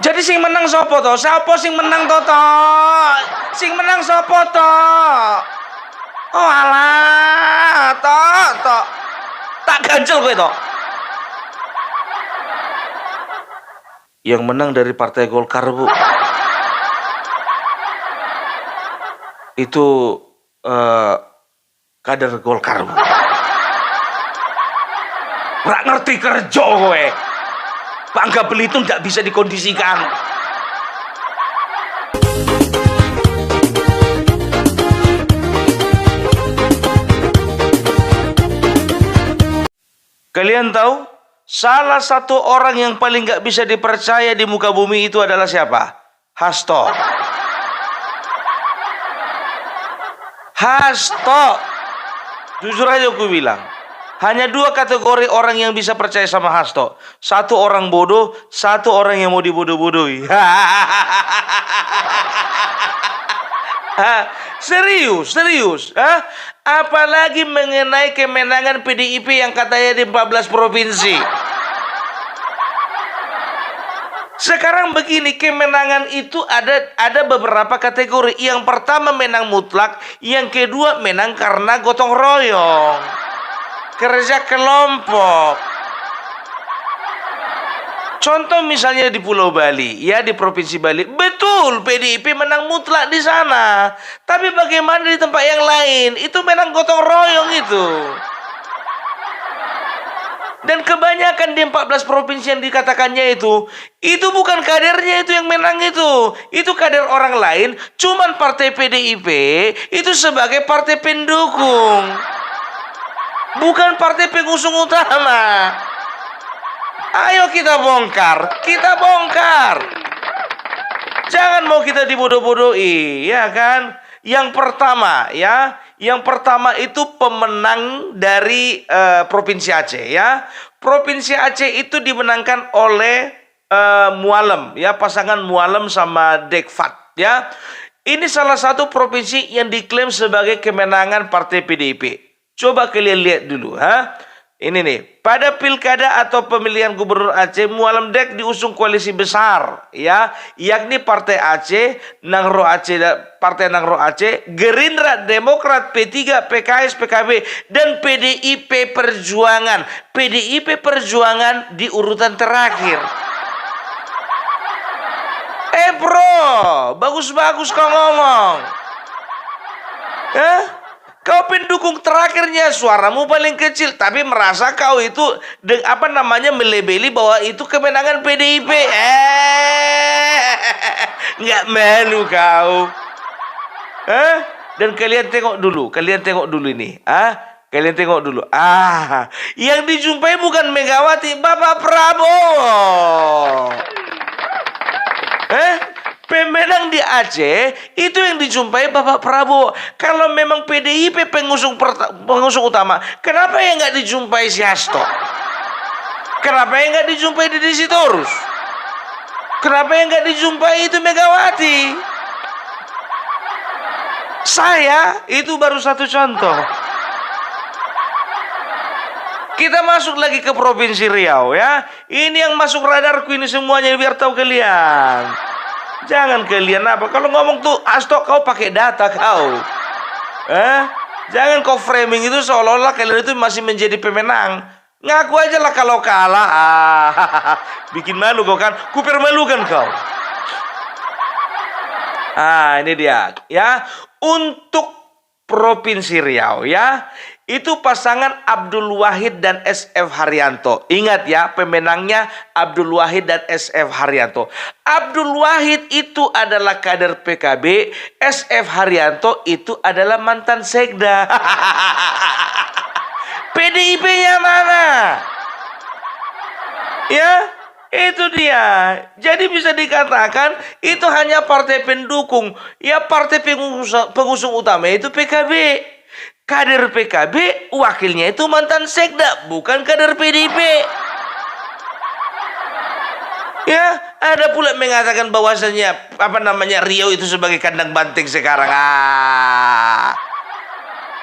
Jadi sing menang sopo to? Siapa sing menang to? Sing menang sopo to? Oh alah, to. Tak ganjel kowe to. Yang menang dari Partai Golkar, Bu. Itu kader Golkar, Bu. Nggak ngerti kerja kowe. Bangga Belitung nggak bisa dikondisikan. Kalian tahu? Salah satu orang yang paling nggak bisa dipercaya di muka bumi itu adalah siapa? Hasto. Hasto. Jujur aja aku bilang. Hanya dua kategori orang yang bisa percaya sama Hasto. Satu orang bodoh, satu orang yang mau dibodoh-bodohi. Serius. Apalagi mengenai kemenangan PDIP yang katanya di 14 provinsi. Sekarang begini, kemenangan itu ada beberapa kategori. Yang pertama menang mutlak, yang kedua menang karena gotong royong. Kerja kelompok. Contoh misalnya di Pulau Bali, ya di Provinsi Bali. Betul, PDIP menang mutlak di sana. Tapi bagaimana di tempat yang lain? Itu menang gotong royong itu. Dan kebanyakan di 14 provinsi yang dikatakannya itu bukan kadernya itu yang menang itu. Itu kader orang lain, cuman partai PDIP itu sebagai partai pendukung. Bukan partai pengusung utama. Ayo kita bongkar. Jangan mau kita dibodoh-bodohi, ya kan? Yang pertama itu pemenang dari Provinsi Aceh, ya. Provinsi Aceh itu dimenangkan oleh Mualem, ya, pasangan Mualem sama Dekfat, ya. Ini salah satu provinsi yang diklaim sebagai kemenangan Partai PDIP. Coba kalian lihat dulu, Ini nih, pada pilkada atau pemilihan gubernur Aceh, Mualem Dek diusung koalisi besar, ya, yakni Partai Aceh, Nangro Aceh, Partai Nangro Aceh, Gerindra, Demokrat, P3, PKS, PKB, dan PDIP Perjuangan. PDIP Perjuangan di urutan terakhir. Bro, bagus-bagus kau ngomong. Kau pendukung terakhirnya, suaramu paling kecil, tapi merasa kau itu melebeli bahwa itu kemenangan PDIP. Nggak malu kau. Dan kalian tengok dulu ini. Kalian tengok dulu. Yang dijumpai bukan Megawati, Bapak Prabowo. Pemenang di Aceh itu yang dijumpai Bapak Prabowo. Kalau memang PDIP pengusung utama, kenapa yang nggak dijumpai si Hasto? Kenapa yang nggak dijumpai Deddy Sitorus? Kenapa yang nggak dijumpai itu Megawati? Saya itu baru satu contoh. Kita masuk lagi ke Provinsi Riau, ya. Ini yang masuk radarku ini semuanya, biar tahu kalian. Jangan kalian kalau ngomong tuh Hasto, kau pakai data kau. Jangan kau framing itu seolah-olah kalian itu masih menjadi pemenang. Ngaku aja lah kalau kalah. Bikin malu kau kan? Kupermalukan kau. Ini dia, ya. Untuk Provinsi Riau, ya. Itu pasangan Abdul Wahid dan SF Haryanto. Ingat ya, pemenangnya Abdul Wahid dan SF Haryanto. Abdul Wahid itu adalah kader PKB, SF Haryanto itu adalah mantan sekda. PDIP-nya mana? Ya, itu dia. Jadi bisa dikatakan itu hanya partai pendukung. Ya, partai pengusung utama itu PKB. Kader PKB, wakilnya itu mantan sekda, bukan kader PDIP. Ya, ada pula mengatakan bahwasanya Riau itu sebagai kandang banteng sekarang.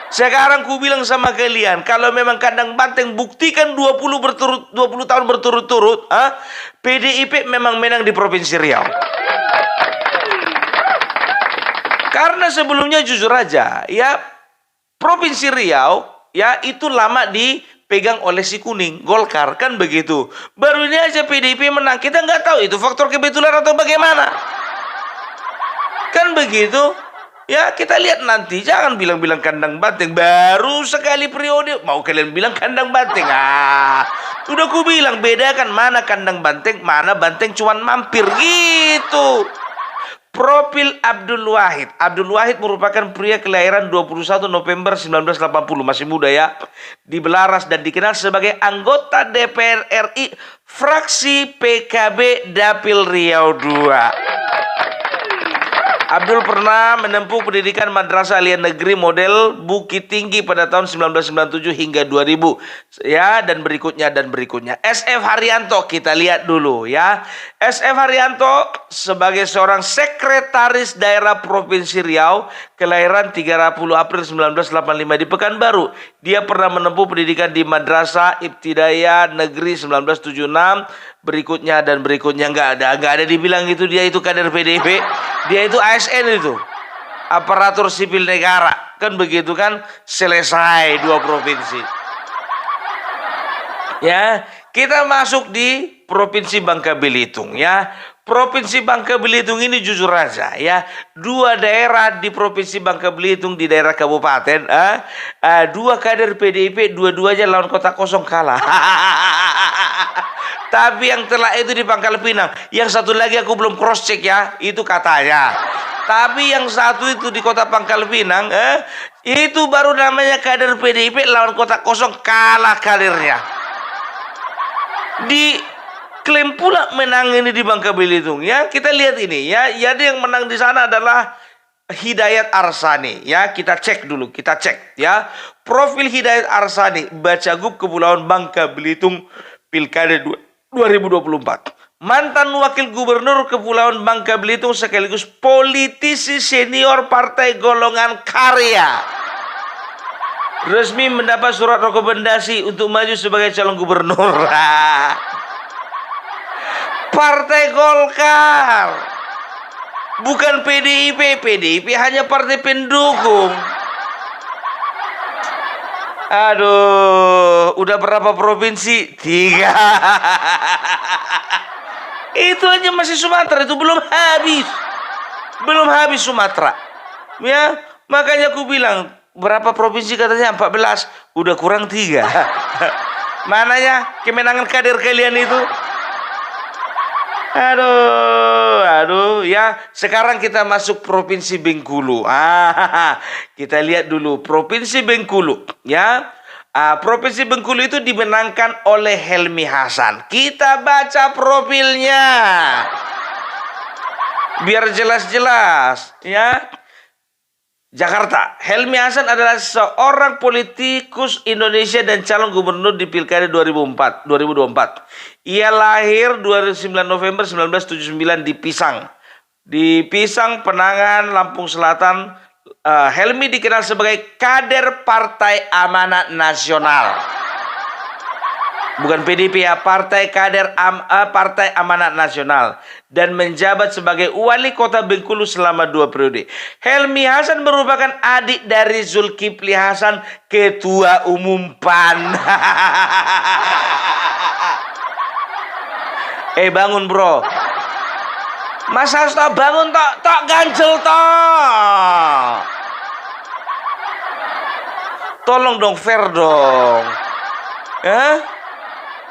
Sekarang ku bilang sama kalian, kalau memang kandang banteng buktikan 20 tahun berturut-turut, PDIP memang menang di Provinsi Riau. Karena sebelumnya jujur aja, ya Provinsi Riau ya itu lama dipegang oleh si kuning, Golkar kan begitu. Baru ini aja PDIP menang, kita nggak tahu itu faktor kebetulan atau bagaimana. Kan begitu. Ya kita lihat nanti, jangan bilang-bilang kandang banteng. Baru sekali periode, mau kalian bilang kandang banteng. Udah ku bilang, bedakan mana kandang banteng, mana banteng cuman mampir gitu. Profil Abdul Wahid. Abdul Wahid merupakan pria kelahiran 21 November 1980, masih muda ya. Di Belaras dan dikenal sebagai anggota DPR RI fraksi PKB Dapil Riau II. Abdul pernah menempuh pendidikan Madrasah Aliyah Negeri model Bukit Tinggi pada tahun 1997 hingga 2000 ya, dan berikutnya. SF Haryanto kita lihat dulu ya. SF Haryanto sebagai seorang sekretaris daerah Provinsi Riau, kelahiran 30 April 1985 di Pekanbaru. Dia pernah menempuh pendidikan di Madrasah Ibtidaiyah Negeri 1976, berikutnya nggak ada dibilang itu dia itu kader PDIP. Dia itu ASN itu, aparatur sipil negara, kan begitu kan, selesai 2 provinsi. Ya, kita masuk di Provinsi Bangka Belitung ya. Provinsi Bangka Belitung ini jujur aja ya, 2 daerah di Provinsi Bangka Belitung di daerah kabupaten, 2 kader PDIP, dua-duanya lawan kota kosong kalah. Tapi yang telah itu di Pangkal Pinang. Yang satu lagi aku belum cross check ya, itu katanya. Tapi yang satu itu di kota Pangkal Pinang, itu baru namanya kader PDIP lawan kota kosong, kalah kadernya. Diklaim pula menang ini di Bangka Belitung ya. Kita lihat ini ya. Jadi yang menang di sana adalah Hidayat Arsani ya. Kita cek dulu, ya. Profil Hidayat Arsani, Bacagub Kepulauan Bangka Belitung Pilkada 2024. Mantan Wakil Gubernur Kepulauan Bangka Belitung sekaligus politisi senior Partai Golongan Karya. Resmi mendapat surat rekomendasi untuk maju sebagai calon gubernur. Partai Golkar. Bukan PDIP. PDIP hanya partai pendukung. Aduh, udah berapa provinsi? 3. Itu aja masih Sumatera, itu belum habis Sumatera. Ya, makanya aku bilang berapa provinsi katanya 14, udah kurang 3. Mananya kemenangan kader kalian itu? Aduh, ya. Sekarang kita masuk Provinsi Bengkulu. Kita lihat dulu Provinsi Bengkulu, ya. Provinsi Bengkulu itu dimenangkan oleh Helmi Hasan. Kita baca profilnya, biar jelas-jelas, ya. Jakarta. Helmi Hasan adalah seorang politikus Indonesia dan calon gubernur di Pilkada 2024. Ia lahir 29 November 1979 di Pisang, Penangan, Lampung Selatan. Helmi dikenal sebagai kader Partai Amanat Nasional. Bukan PDIP ya, Partai Amanat Nasional, dan menjabat sebagai wali kota Bengkulu selama 2 periode. Helmi Hasan merupakan adik dari Zulkifli Hasan, Ketua Umum PAN. Bangun bro. Mas Hasto bangun tok ganjel tok. Tolong dong, fair dong.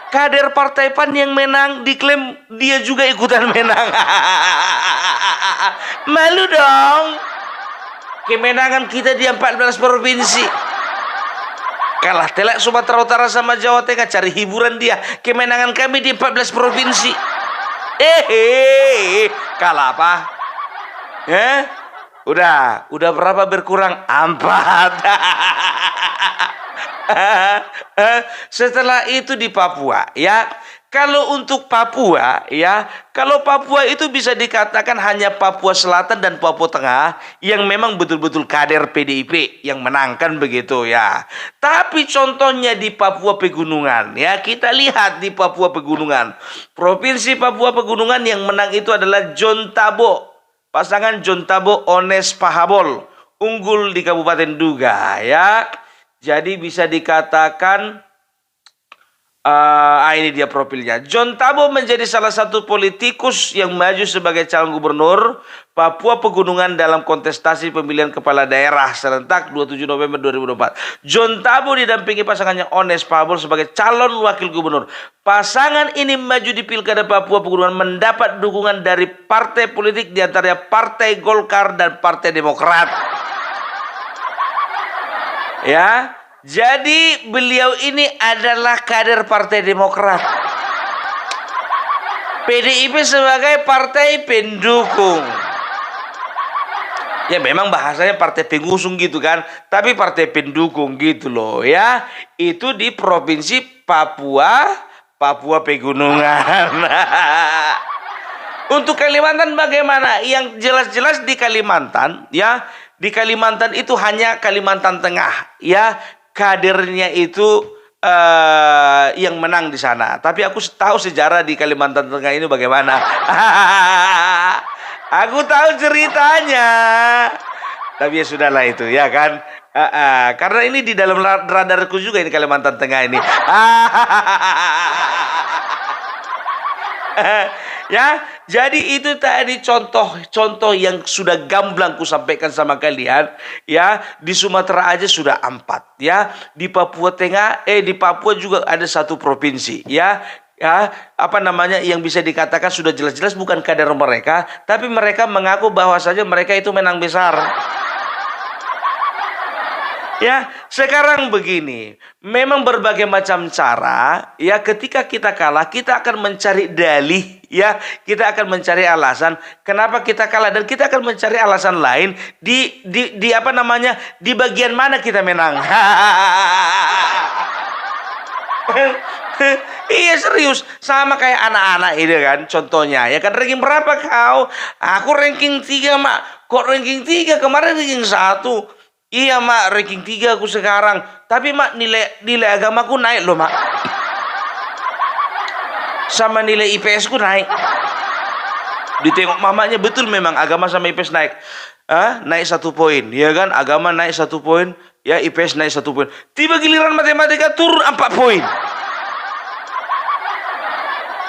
Kader Partai PAN yang menang diklaim dia juga ikutan menang. Malu dong. Kemenangan kita di 14 provinsi. Kalah telak Sumatera Utara sama Jawa Tengah, cari hiburan dia. Kemenangan kami di 14 provinsi. Kalah apa? Udah berapa berkurang? 4. Setelah itu di Papua, ya. Kalau untuk Papua ya, kalau Papua itu bisa dikatakan hanya Papua Selatan dan Papua Tengah yang memang betul-betul kader PDIP yang menangkan begitu ya. Tapi contohnya di Papua Pegunungan ya, kita lihat di Papua Pegunungan. Provinsi Papua Pegunungan yang menang itu adalah John Tabo. Pasangan John Tabo Ones Pahabol unggul di Kabupaten Duga ya. Jadi bisa dikatakan ini dia profilnya. John Tabo menjadi salah satu politikus yang maju sebagai calon gubernur Papua Pegunungan dalam kontestasi pemilihan kepala daerah serentak 27 November 2024. John Tabo didampingi pasangannya Ones Pahabol sebagai calon wakil gubernur. Pasangan ini maju di Pilkada Papua Pegunungan mendapat dukungan dari partai politik diantaranya Partai Golkar dan Partai Demokrat. Ya. Jadi beliau ini adalah kader Partai Demokrat. PDIP sebagai partai pendukung. Ya memang bahasanya partai pengusung gitu kan. Tapi partai pendukung gitu loh ya. Itu di Provinsi Papua Pegunungan. Untuk Kalimantan bagaimana? Yang jelas-jelas di Kalimantan ya. Di Kalimantan itu hanya Kalimantan Tengah ya. Kadernya itu yang menang di sana. Tapi aku tahu sejarah di Kalimantan Tengah ini bagaimana. Aku tahu ceritanya. Tapi ya sudahlah itu ya kan. Karena ini di dalam radarku juga ini Kalimantan Tengah ini. Ya, jadi itu tadi contoh-contoh yang sudah gamblang ku sampaikan sama kalian. Ya, di Sumatera aja sudah 4 ya. Di Papua Tengah, di Papua juga ada 1 provinsi ya. Ya, apa namanya yang bisa dikatakan sudah jelas-jelas bukan kader mereka, tapi mereka mengaku bahwasanya mereka itu menang besar. Ya, sekarang begini, memang berbagai macam cara, ya ketika kita kalah, kita akan mencari dalih, ya, kita akan mencari alasan kenapa kita kalah dan kita akan mencari alasan lain di apa namanya, di bagian mana kita menang. Iya serius, sama kayak anak-anak itu kan, contohnya, ya kan ranking berapa kau? Aku ranking 3 mak, kok ranking 3 kemarin ranking 1. Iya mak, ranking 3 aku sekarang. Tapi mak nilai agamaku naik loh mak. Sama nilai IPS ku naik. Ditengok mamanya betul memang agama sama IPS naik. Naik 1 poin. Ya kan, agama naik 1 poin. Ya IPS naik 1 poin. Tiba giliran matematika turun 4 poin.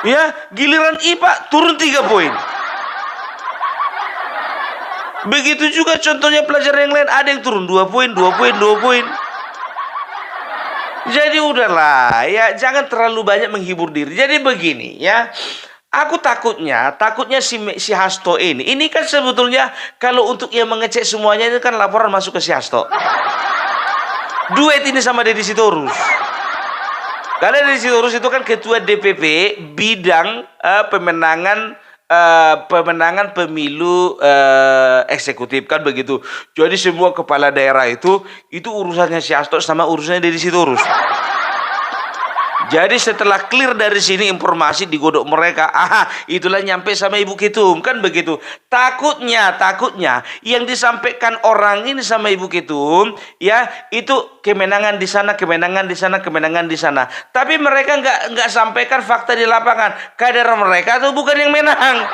Ya, giliran IPA turun 3 poin. Begitu juga contohnya pelajaran yang lain, ada yang turun 2 poin, 2 poin, 2 poin. Jadi udahlah, ya jangan terlalu banyak menghibur diri. Jadi begini ya, aku takutnya si Hasto ini kan sebetulnya kalau untuk yang mengecek semuanya itu kan laporan masuk ke si Hasto. Duet ini sama Deddy Sitorus. Karena Deddy Sitorus itu kan ketua DPP bidang pemenangan pemilu eksekutif kan begitu. Jadi semua kepala daerah itu urusannya si Hasto sama urusannya Deddy Sitorus. Jadi setelah clear dari sini informasi digodok mereka, itulah nyampe sama Ibu Ketum kan begitu. Takutnya yang disampaikan orang ini sama Ibu Ketum ya itu kemenangan di sana, kemenangan di sana, kemenangan di sana. Tapi mereka nggak sampaikan fakta di lapangan. Kader mereka tuh bukan yang menang.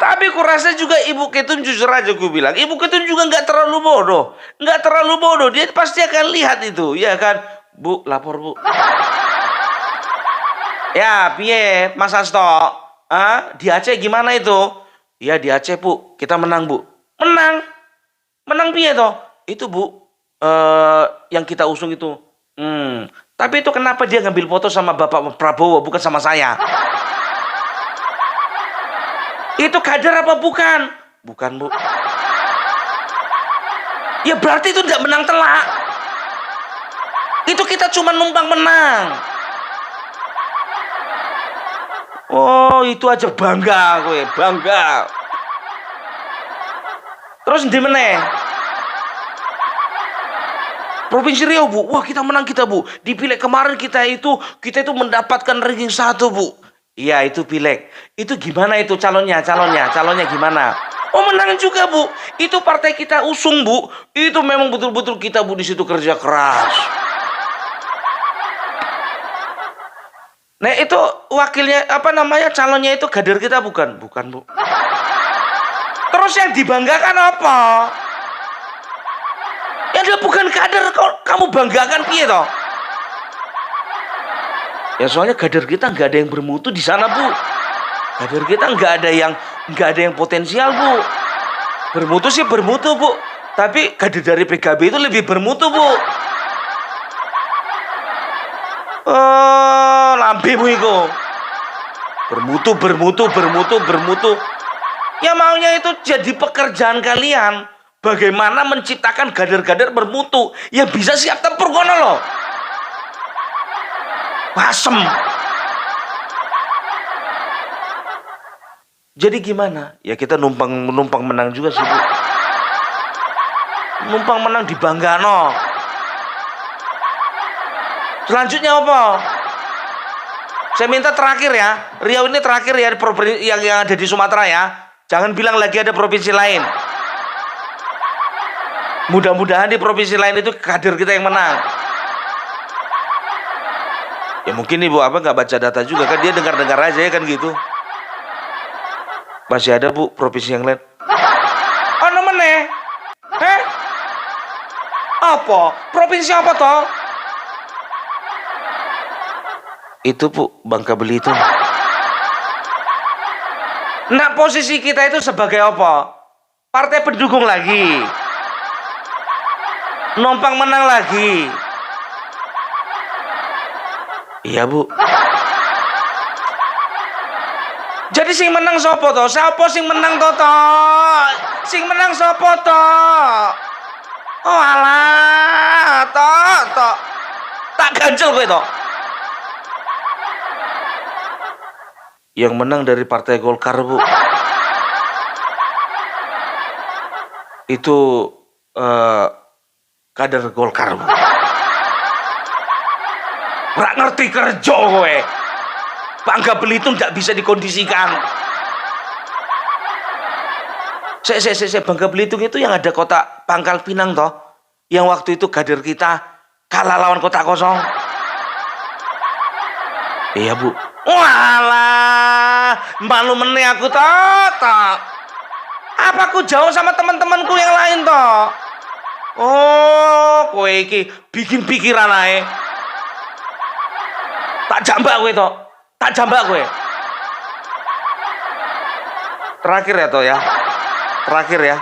Tapi kurasa juga Ibu Ketum jujur aja gue bilang. Ibu Ketum juga nggak terlalu bodoh. Nggak terlalu bodoh. Dia pasti akan lihat itu. Ya kan. Bu, lapor bu. Ya, piye Mas Hasto. Di Aceh gimana itu? Ya di Aceh bu. Kita menang bu. Menang? Menang piye toh? Itu bu. Yang kita usung itu. Tapi itu kenapa dia ngambil foto sama Bapak Prabowo bukan sama saya? Itu kader apa bukan? Bukan bu. Ya berarti itu tidak menang telak. Itu kita cuma numpang menang. Oh itu aja bangga gue, bangga. Terus di mana? Provinsi Riau, Bu. Wah, kita menang kita, Bu. Di pileg kemarin kita itu mendapatkan ranking 1, Bu. Iya, itu pileg. Itu gimana itu calonnya gimana? Oh, menang juga, Bu. Itu partai kita usung, Bu. Itu memang betul-betul kita, Bu, di situ kerja keras. Nah, itu wakilnya calonnya itu kader kita bukan? Bukan, Bu. Terus yang dibanggakan apa? Ya dia bukan kader, kamu banggakan piye toh? Ya soalnya kader kita nggak ada yang bermutu di sana, Bu. Kader kita nggak ada yang potensial, Bu. Bermutu sih bermutu, Bu. Tapi kader dari PKB itu lebih bermutu, Bu. Oh, lambe Bu iku. Bermutu. Ya maunya itu jadi pekerjaan kalian. Bagaimana menciptakan kader-kader bermutu yang bisa siap tempur kono loh. Pasem. Jadi gimana? Ya kita numpang menang juga sih, Bu. Numpang menang di Banggano. Selanjutnya apa? Saya minta terakhir ya. Riau ini terakhir ya yang ada di Sumatera ya. Jangan bilang lagi ada provinsi lain. Mudah-mudahan di provinsi lain itu kader kita yang menang. Ya mungkin Ibu nggak baca data juga kan, dia dengar-dengar aja ya kan gitu. Masih ada, Bu, provinsi yang lain. Oh, namanya? Apa? Provinsi apa toh? Itu, Bu, Bangka Belitung. Nah, posisi kita itu sebagai apa? Partai pendukung lagi. Numpang menang lagi. Iya, Bu. Jadi sing menang sopo to? Siapa sing menang to? Sing menang sopo to? Oh alah, to. Tak ganjel kowe to. Yang menang dari Partai Golkar, Bu. Itu kader Golkar, Bu. Rak ngerti kerja kowe. Bangka Belitung tidak bisa dikondisikan. Bangka Belitung itu yang ada kota Pangkal Pinang toh. Yang waktu itu kader kita kalah lawan kota kosong. Iya, Bu. Walah, malu meneh aku toh. Apa aku jauh sama teman-temanku yang lain toh? Oh, kowe iki bikin pikiran ae. Tak jambak kowe toh. Tak jambak kowe. Terakhir ya toh ya. Terakhir ya.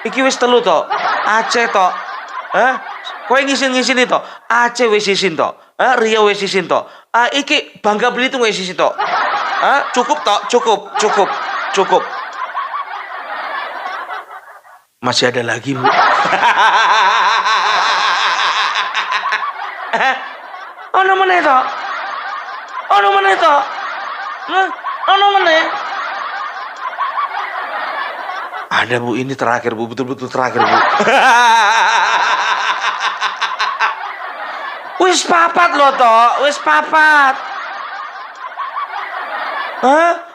Iki wis telu toh. Aceh toh. Kowe ngisin itu. Aceh wis isin toh. Riau wis isin toh. Iki Bangka Belitung wis isin toh. Cukup toh, cukup. Masih ada lagi, Bu. Ono meneh toh. Ono meneh. Ada, Bu, ini terakhir, Bu, betul-betul terakhir, Bu. Wis papat loh toh, wis papat.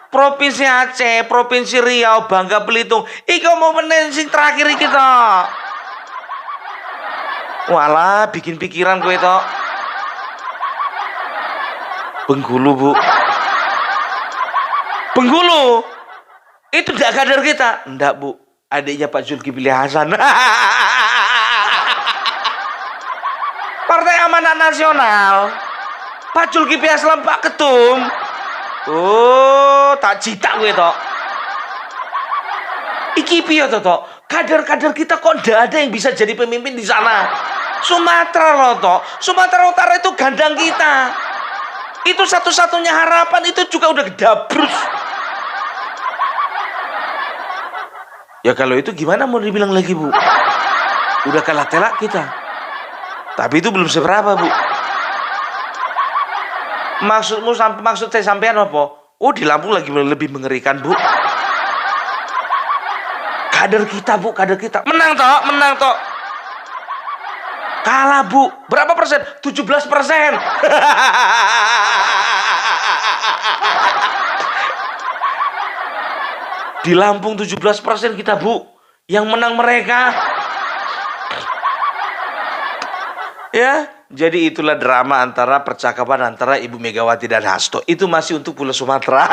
Provinsi Aceh, Provinsi Riau, Bangka Belitung. Iki mau meneh sing terakhir iki toh. Walah, bikin pikiran kowe toh. Bengkulu, Bu. Bengkulu. Itu tidak kader kita. Enggak, Bu. Adiknya Pak Zulkifli Hasan. Partai Amanat Nasional. Pak Zulkifli Hasan, Pak Ketum. Oh, tak cita gue toh. Iki piye toh? Kader-kader kita kok ndak ada yang bisa jadi pemimpin di sana. Sumatera loh toh. Sumatera Utara itu gandang kita. Itu satu-satunya harapan, itu juga udah gedabrus. Ya kalau itu gimana mau dibilang lagi, Bu? Udah kalah telak kita. Tapi itu belum seberapa, Bu. Maksud saya sampean apa? Oh, di Lampung lagi lebih mengerikan, Bu. Kader kita, Bu, kader kita. Menang toh. Kalah, Bu. Berapa persen? 17%. Di Lampung 17% kita, Bu. Yang menang mereka. Ya, jadi itulah drama antara percakapan antara Ibu Megawati dan Hasto. Itu masih untuk Pulau Sumatera.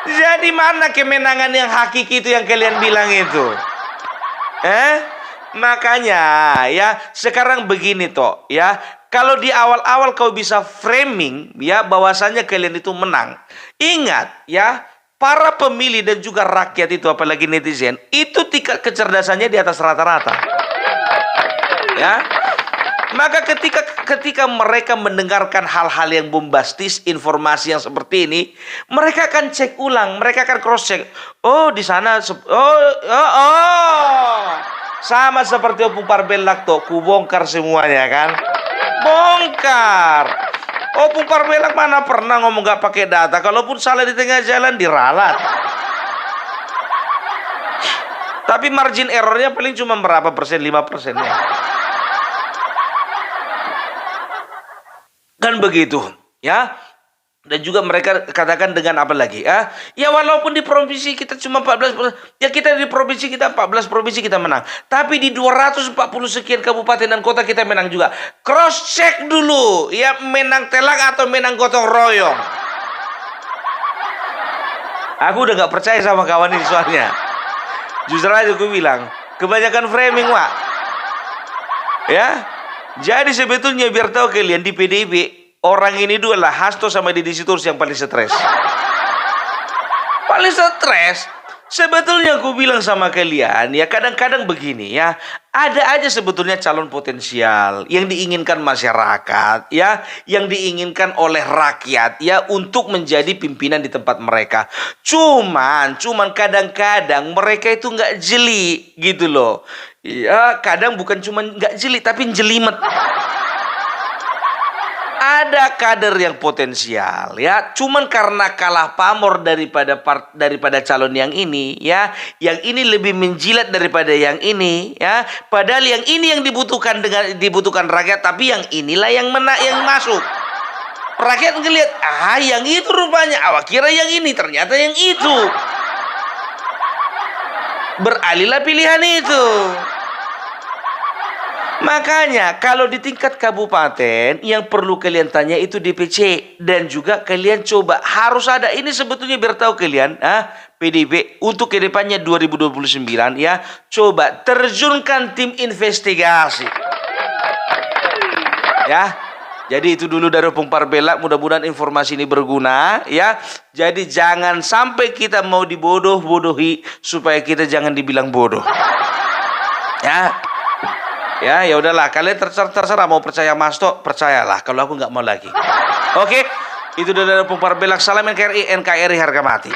Jadi mana kemenangan yang hakiki itu yang kalian bilang itu? Makanya ya sekarang begini toh ya. Kalau di awal-awal kau bisa framing ya bahwasannya kalian itu menang. Ingat ya, para pemilih dan juga rakyat itu apalagi netizen itu tingkat kecerdasannya di atas rata-rata. Ya. Maka ketika mereka mendengarkan hal-hal yang bombastis, informasi yang seperti ini, mereka akan cek ulang, mereka akan cross check. Oh, di sana sama seperti Opung Parbelak tuh, ku bongkar semuanya kan. Bongkar. Opung Parbelak mana pernah ngomong gak pakai data, kalaupun salah di tengah jalan diralat. Tapi margin errornya paling cuma berapa persen, 5% ya. Kan begitu ya. Dan juga mereka katakan dengan apa lagi ya? Ya walaupun di provinsi kita cuma 14%, ya kita di provinsi kita 14 provinsi kita menang. Tapi di 240 sekian kabupaten dan kota kita menang juga. Cross check dulu ya, menang telak atau menang gotong royong. Aku udah gak percaya sama kawan ini soalnya. Justru aja aku bilang kebanyakan framing, Wak. Ya. Jadi sebetulnya biar tahu kalian di PDIP orang ini dua lah, Hasto sama Deddy Sitorus yang paling stres. Paling stres. Sebetulnya aku bilang sama kalian ya, kadang-kadang begini ya, ada aja sebetulnya calon potensial yang diinginkan masyarakat ya, yang diinginkan oleh rakyat ya untuk menjadi pimpinan di tempat mereka. Cuman kadang-kadang mereka itu nggak jeli gitu loh. Ya kadang bukan cuma nggak jeli tapi jelimet. Ada kader yang potensial ya, cuman karena kalah pamor daripada calon yang ini ya, yang ini lebih menjilat daripada yang ini ya, padahal yang ini yang dibutuhkan rakyat, tapi yang inilah yang masuk. Rakyat ngelihat yang itu rupanya, awak kira yang ini, ternyata yang itu. Beralihlah pilihan itu. Makanya kalau di tingkat kabupaten yang perlu kalian tanya itu DPC, dan juga kalian coba harus ada ini sebetulnya biar tahu kalian PDIP untuk kedepannya 2029 ya, coba terjunkan tim investigasi ya. Jadi itu dulu dari Opung Parbelak, mudah-mudahan informasi ini berguna ya. Jadi jangan sampai kita mau dibodoh-bodohi supaya kita jangan dibilang bodoh ya. Ya udahlah, kalian terserah mau percaya Mas Tok, percayalah. Kalau aku nggak mau lagi. Oke, itu dari Opung Parbelak. Salam NKRI, NKRI harga mati.